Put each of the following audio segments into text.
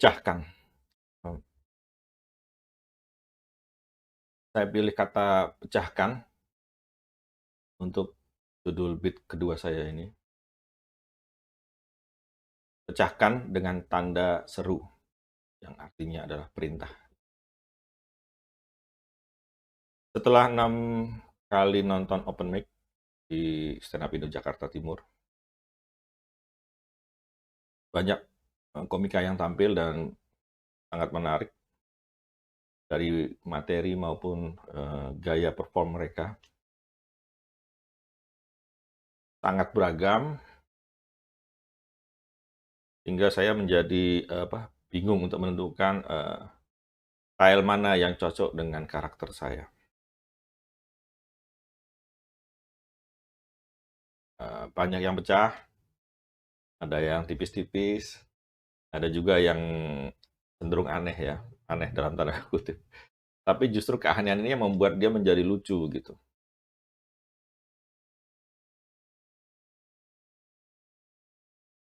Pecahkan. Saya pilih kata pecahkan untuk judul bit kedua saya ini. Pecahkan dengan tanda seru, yang artinya adalah perintah. Setelah 6 kali nonton open mic di Stand Up Indo Jakarta Timur, banyak komika yang tampil dan sangat menarik dari materi maupun gaya perform mereka. Sangat beragam, hingga saya menjadi bingung untuk menentukan style mana yang cocok dengan karakter saya. Banyak yang pecah, ada yang tipis-tipis, ada juga yang cenderung aneh ya, aneh dalam tanda kutip. Tapi justru keanehan ini yang membuat dia menjadi lucu gitu.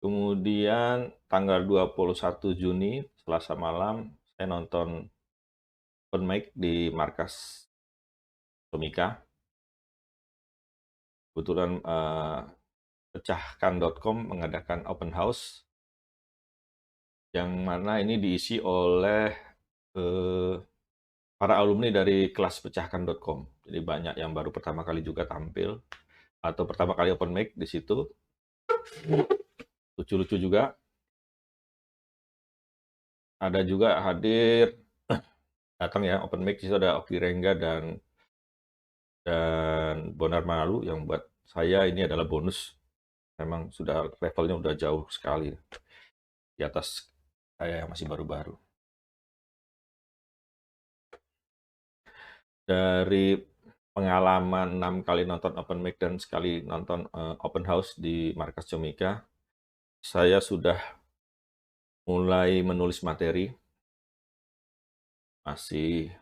Kemudian tanggal 21 Juni, Selasa malam, saya nonton open mic di markas Komika. Kebetulan pecahkan.com mengadakan open house, yang mana ini diisi oleh para alumni dari kelas pecahkan.com. Jadi banyak yang baru pertama kali juga tampil, atau pertama kali open mic di situ. Lucu-lucu juga. Ada juga hadir, datang ya, open mic, di situ ada Oki Rengga dan Bonar Malu, yang buat saya ini adalah bonus. Memang sudah levelnya udah jauh sekali di atas saya yang masih baru-baru. Dari pengalaman 6 kali nonton open mic dan sekali nonton open house di markas Comika, saya sudah mulai menulis materi. Masih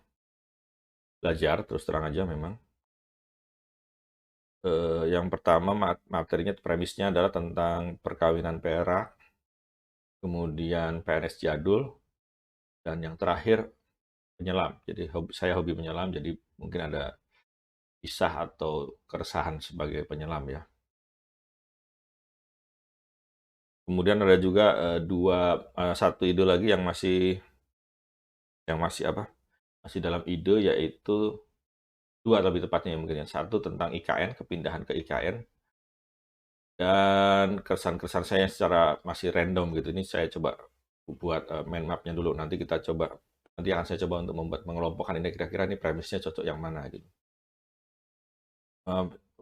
belajar, terus terang aja memang. Yang pertama materinya, premisnya adalah tentang perkawinan perak, kemudian PNS jadul, dan yang terakhir penyelam. Jadi saya hobi menyelam, jadi mungkin ada kisah atau keresahan sebagai penyelam ya. Kemudian ada juga satu ide lagi yang masih masih dalam ide, yaitu dua lebih tepatnya mungkin ya. Satu tentang IKN, kepindahan ke IKN, dan kesan-kesan saya secara masih random gitu. Ini saya coba buat mind map-nya dulu. Nanti akan saya coba untuk membuat mengelompokkan ini, kira-kira ini premisnya cocok yang mana gitu.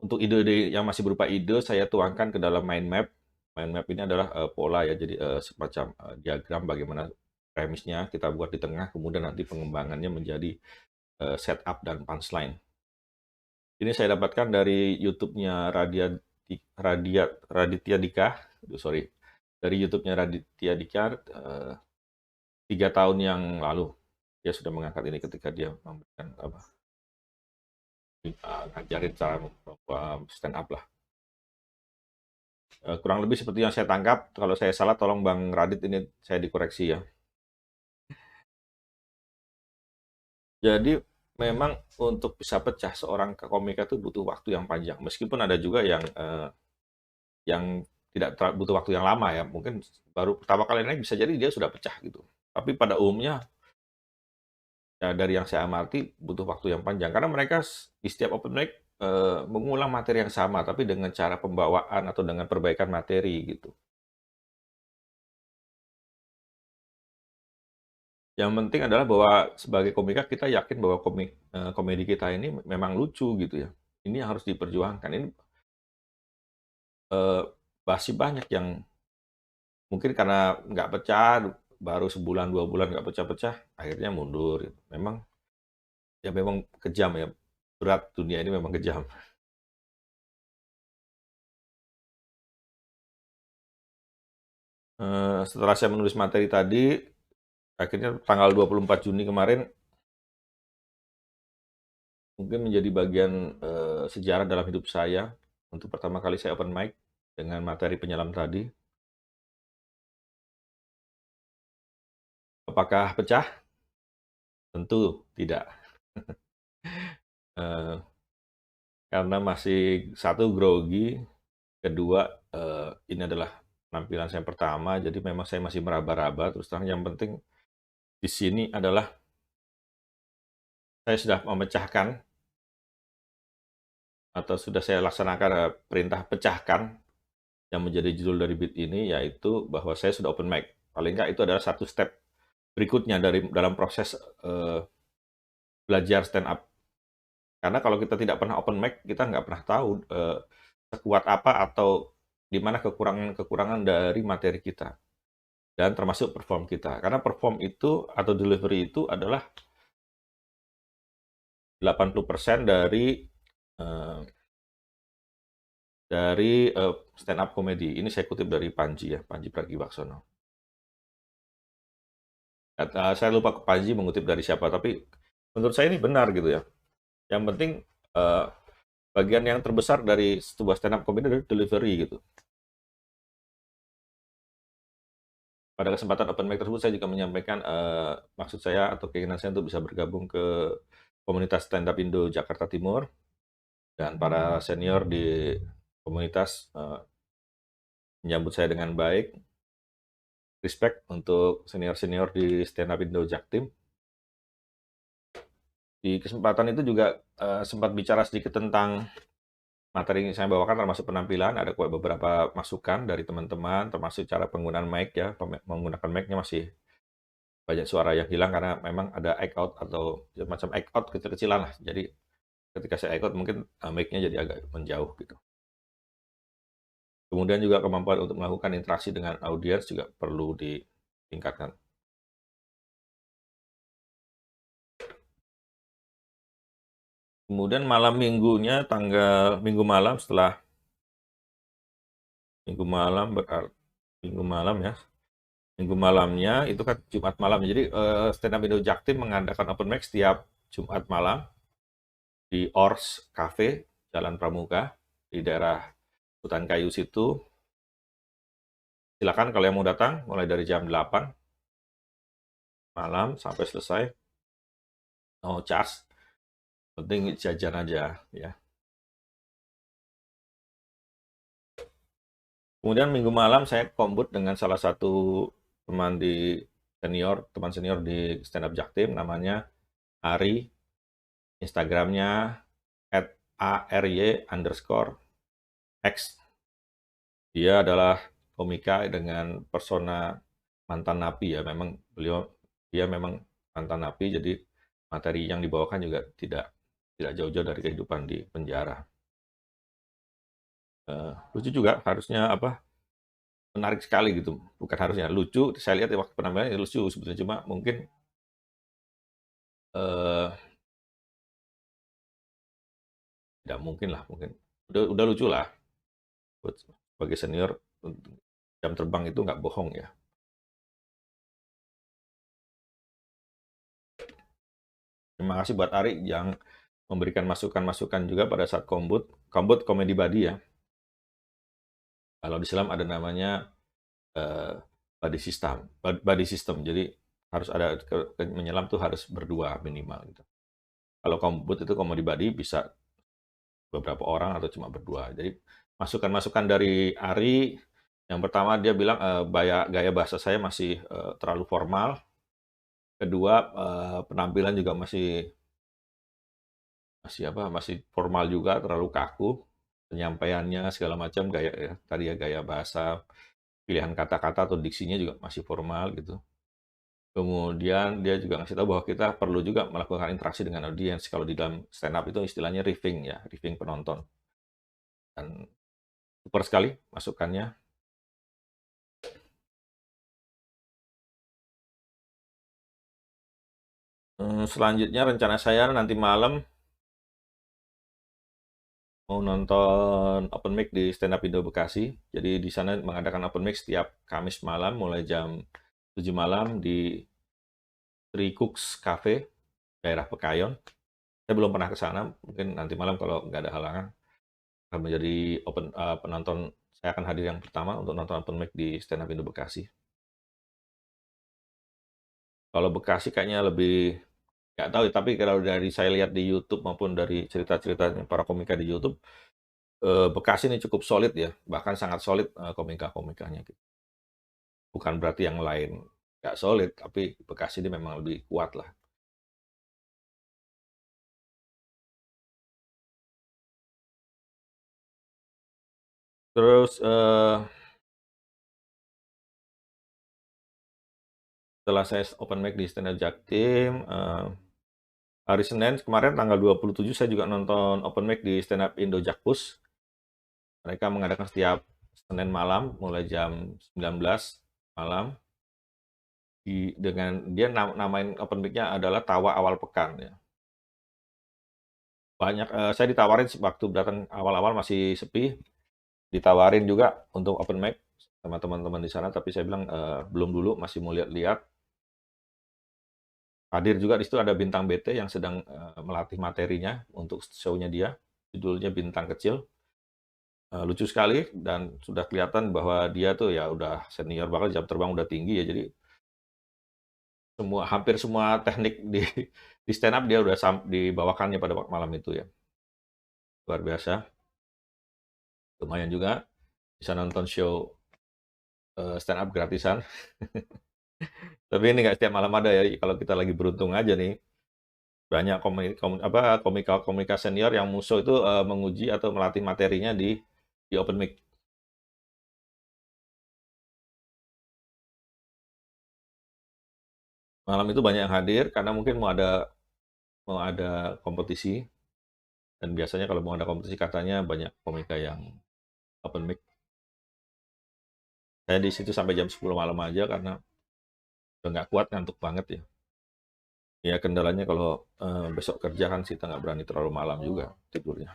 Untuk ide-ide yang masih berupa ide, saya tuangkan ke dalam mind map. Mind map ini adalah pola ya, jadi semacam diagram bagaimana premisnya kita buat di tengah, kemudian nanti pengembangannya menjadi setup dan punchline. Ini saya dapatkan dari YouTube-nya Raditya Dika, sorry, dari YouTube-nya Raditya Dika 3 tahun yang lalu. Dia sudah mengangkat ini ketika dia memberikan ngajarin cara stand up lah. Kurang lebih seperti yang saya tangkap. Kalau saya salah, tolong Bang Radit ini saya dikoreksi ya. Jadi memang untuk bisa pecah seorang komika itu butuh waktu yang panjang. Meskipun ada juga yang tidak butuh waktu yang lama ya. Mungkin baru pertama kali naik bisa jadi dia sudah pecah gitu. Tapi pada umumnya ya, dari yang saya amati butuh waktu yang panjang karena mereka di setiap open mic mengulang materi yang sama tapi dengan cara pembawaan atau dengan perbaikan materi gitu. Yang penting adalah bahwa sebagai komika kita yakin bahwa komedi kita ini memang lucu gitu ya. Ini yang harus diperjuangkan. Ini masih banyak yang mungkin karena nggak pecah, baru sebulan 2 bulan nggak pecah-pecah, akhirnya mundur. Memang ya memang kejam ya, berat, dunia ini memang kejam. Setelah saya menulis materi tadi, akhirnya tanggal 24 Juni kemarin mungkin menjadi bagian sejarah dalam hidup saya. Untuk pertama kali saya open mic dengan materi penyelam tadi. Apakah pecah? Tentu tidak. Eh, karena masih satu grogi, kedua ini adalah penampilan saya pertama, jadi memang saya masih meraba-raba. Terus terang yang penting di sini adalah saya sudah memecahkan atau sudah saya laksanakan perintah pecahkan yang menjadi judul dari bit ini, yaitu bahwa saya sudah open mic. Paling nggak itu adalah satu step berikutnya dalam proses belajar stand up. Karena kalau kita tidak pernah open mic, kita nggak pernah tahu sekuat apa atau di mana kekurangan-kekurangan dari materi kita. Dan termasuk perform kita. Karena perform itu atau delivery itu adalah 80% eh, dari stand up comedy. Ini saya kutip dari Panji ya, Panji Pragiwaksono. Saya lupa Panji mengutip dari siapa, tapi menurut saya ini benar gitu ya. Yang penting eh, bagian yang terbesar dari sebuah stand up comedy adalah delivery gitu. Pada kesempatan open mic tersebut saya juga menyampaikan maksud saya atau keinginan saya untuk bisa bergabung ke komunitas stand up Indo Jakarta Timur, dan para senior di komunitas menyambut saya dengan baik. Respect untuk senior-senior di stand up Indo Jaktim. Di kesempatan itu juga sempat bicara sedikit tentang materi yang saya bawakan, termasuk penampilan. Ada beberapa masukan dari teman-teman, termasuk cara penggunaan mic ya. Menggunakan mic-nya masih banyak suara yang hilang karena memang ada act out atau macam act out kecil-kecilan lah. Jadi ketika saya act out mungkin mic-nya jadi agak menjauh gitu. Kemudian juga kemampuan untuk melakukan interaksi dengan audiens juga perlu ditingkatkan. Kemudian malam minggunya, minggu malam setelah minggu malam berarti minggu malam ya. Minggu malamnya itu kan Jumat malam. Jadi stand up Indo Jaktim mengadakan open mic setiap Jumat malam di Ors Cafe, Jalan Pramuka di daerah Hutan Kayu situ. Silakan kalau yang mau datang mulai dari jam 8 malam sampai selesai. No charge. Penting jajan aja ya. Kemudian minggu malam saya kombut dengan salah satu teman senior di stand up Jaktim, namanya Ari. Instagramnya @ARY_X. Dia adalah komika dengan persona mantan napi ya. Dia memang mantan napi, jadi materi yang dibawakan juga tidak jauh-jauh dari kehidupan di penjara. Lucu juga, harusnya menarik sekali gitu. Bukan harusnya, lucu. Saya lihat waktu penampilannya lucu sebetulnya, cuma mungkin eh, tidak mungkin lah, mungkin udah lucu lah. Sebagai senior, jam terbang itu nggak bohong ya. Terima kasih buat Ari yang memberikan masukan-masukan juga pada saat kombut Comedy Buddy ya. Kalau di Islam ada namanya eh, buddy system. Jadi harus ada menyelam tuh harus berdua minimal gitu. Kalau kombut itu Comedy Buddy bisa beberapa orang atau cuma berdua. Jadi masukan-masukan dari Ari, yang pertama dia bilang gaya bahasa saya masih terlalu formal. Kedua, penampilan juga masih formal juga, terlalu kaku. Penyampaiannya segala macam gaya ya, tadi ya gaya bahasa, pilihan kata-kata atau diksinya juga masih formal gitu. Kemudian dia juga ngasih tahu bahwa kita perlu juga melakukan interaksi dengan audiens. Kalau di dalam stand up itu istilahnya riffing ya, riffing penonton. Dan super sekali masukannya. Selanjutnya rencana saya nanti malam mau nonton open mic di Stand Up Indo Bekasi. Jadi di sana mengadakan open mic setiap Kamis malam mulai jam 7 malam di Three Cooks Cafe, daerah Pekayon. Saya belum pernah ke sana, mungkin nanti malam kalau nggak ada halangan akan menjadi penonton. Saya akan hadir yang pertama untuk nonton open mic di Stand Up Indo Bekasi. Kalau Bekasi kayaknya lebih nggak tahu ya, tapi kalau dari saya lihat di YouTube maupun dari cerita-cerita para komika di YouTube, Bekasi ini cukup solid ya, bahkan sangat solid, komika-komikanya gitu. Bukan berarti yang lain nggak solid, tapi Bekasi ini memang lebih kuat lah. Terus, setelah saya open mic di Stand Up Jaktim, hari Senin kemarin tanggal 27 saya juga nonton open mic di Stand Up Indo Jakpus. Mereka mengadakan setiap Senin malam mulai jam 19 malam. Dengan dia namain open mic-nya adalah Tawa Awal Pekan ya. Banyak, saya ditawarin waktu datang awal-awal masih sepi, ditawarin juga untuk open mic sama teman-teman di sana, tapi saya bilang, belum dulu, masih mau lihat-lihat. Hadir juga di situ ada bintang BT yang sedang, melatih materinya untuk show-nya dia, judulnya Bintang Kecil. Lucu sekali dan sudah kelihatan bahwa dia tuh ya udah senior banget, jam terbang udah tinggi ya, jadi hampir semua teknik di stand up dia udah dibawakannya pada malam itu ya. Luar biasa, lumayan juga bisa nonton show, stand up gratisan. Tapi ini nggak setiap malam ada ya, kalau kita lagi beruntung aja nih, banyak komika-komika senior yang musuh itu, menguji atau melatih materinya di open mic. Malam itu banyak yang hadir karena mungkin mau ada kompetisi, dan biasanya kalau mau ada kompetisi katanya banyak komika yang open mic. Saya di situ sampai jam 10 malam aja karena udah nggak kuat, ngantuk banget ya. Ya kendalanya kalau, besok kerja kan kita nggak berani terlalu malam juga tidurnya.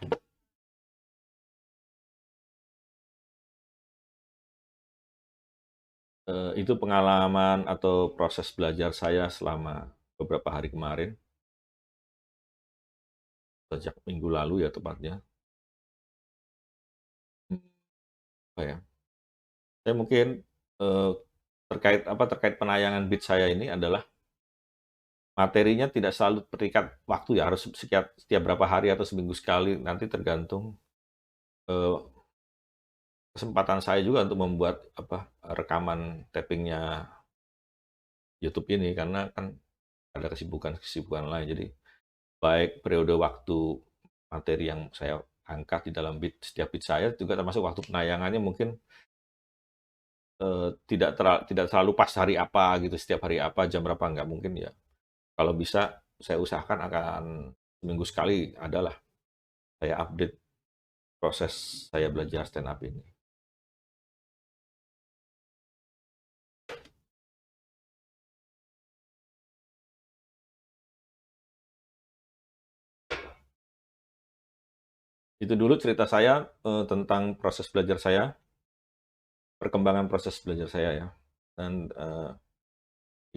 Itu pengalaman atau proses belajar saya selama beberapa hari kemarin, sejak minggu lalu ya tepatnya. Mmm, apa ya, saya mungkin, eee, terkait penayangan beat saya ini adalah materinya tidak selalu terikat waktu ya, harus setiap berapa hari atau seminggu sekali, nanti tergantung, eee, kesempatan saya juga untuk membuat rekaman tapping-nya YouTube ini, karena kan ada kesibukan-kesibukan lain. Jadi, baik periode waktu materi yang saya angkat di dalam setiap beat saya, juga termasuk waktu penayangannya mungkin, tidak selalu pas hari apa gitu, setiap hari apa, jam berapa, nggak mungkin ya. Kalau bisa saya usahakan akan seminggu sekali adalah saya update proses saya belajar stand up ini. Itu dulu cerita saya, tentang proses belajar saya, perkembangan proses belajar saya ya. Dan,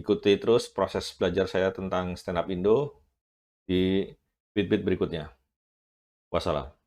ikuti terus proses belajar saya tentang stand up Indo di beat-beat berikutnya. Wassalam.